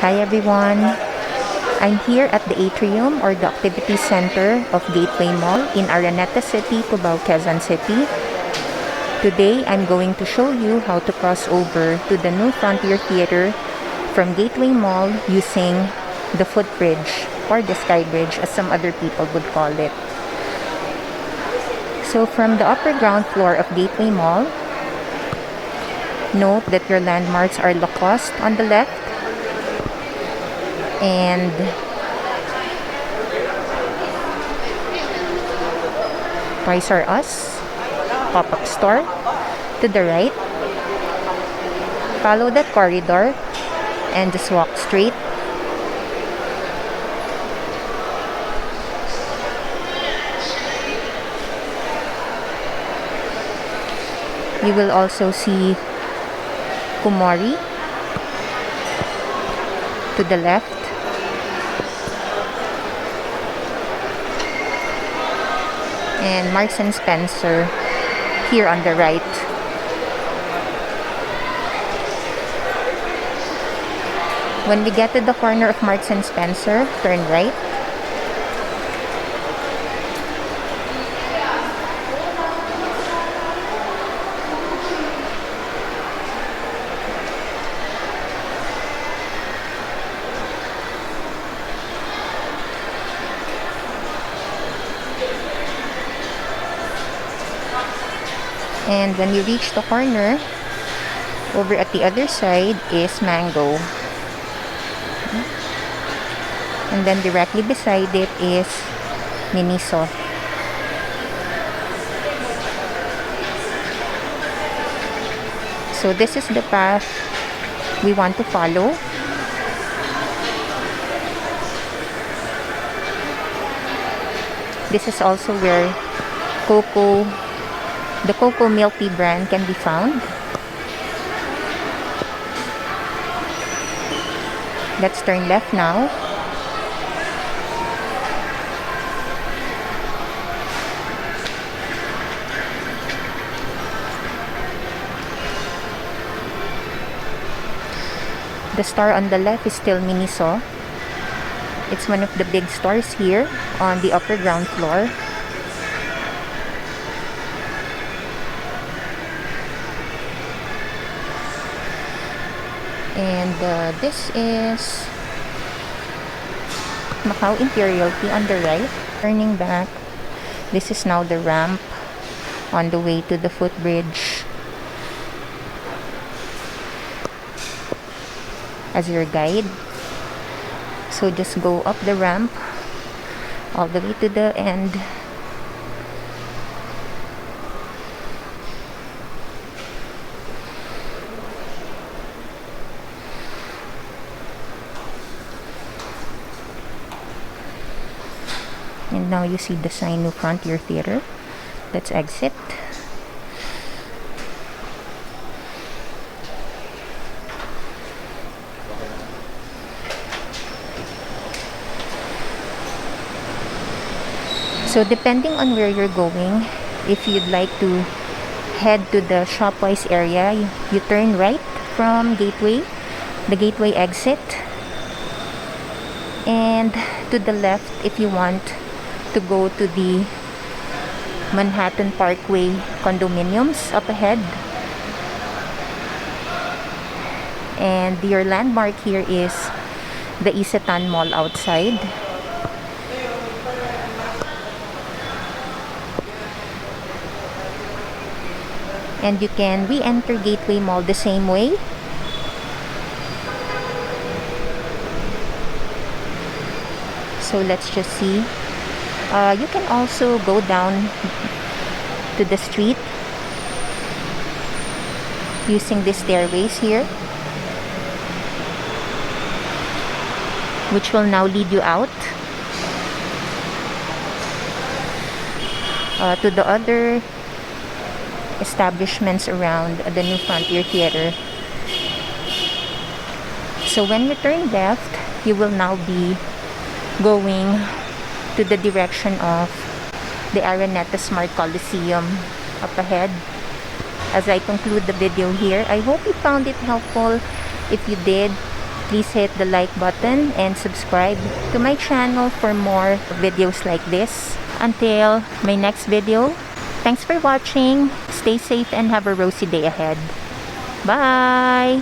Hi everyone! I'm here at the atrium or the activity center of Gateway Mall in Araneta City, Cubao, Quezon City. Today, I'm going to show you how to cross over to the new Frontier Theater from Gateway Mall using the footbridge or the sky bridge as some other people would call it. So from the upper ground floor of Gateway Mall, note that your landmarks are Lacoste on the left and Toys R Us pop-up store to the right. Follow that corridor and just walk straight. You will also see Kumori to the left. And Marks and Spencer here on the right. When we get to the corner of Marks and Spencer, turn right. And when you reach the corner, over at the other side is Mango. And then directly beside it is Miniso. So this is the path we want to follow. This is also where the Cocoa Milk Tea brand can be found. Let's turn left now. The store on the left is still Miniso. It's one of the big stores here on the upper ground floor. And this is Macau Imperial Tea on the right. Turning back, this is now the ramp on the way to the footbridge. As your guide. So just go up the ramp all the way to the end. And now you see the sign New Frontier Theater. Let's exit. So depending on where you're going, if you'd like to head to the Shopwise area, you turn right from Gateway, the Gateway exit. And to the left if you want to go to the Manhattan Parkway condominiums up ahead. And your landmark here is the Isetan Mall outside. And you can re-enter Gateway Mall the same way. So let's just see. You can also go down to the street using the stairways here, which will now lead you out to the other establishments around the New Frontier Theater. So when you turn left, you will now be going to the direction of the Araneta Smart Coliseum up ahead. As I conclude the video here, I hope you found it helpful. If you did, Please hit the like button and subscribe to my channel for more videos like this. Until my next video, thanks for watching. Stay safe and have a rosy day ahead. Bye!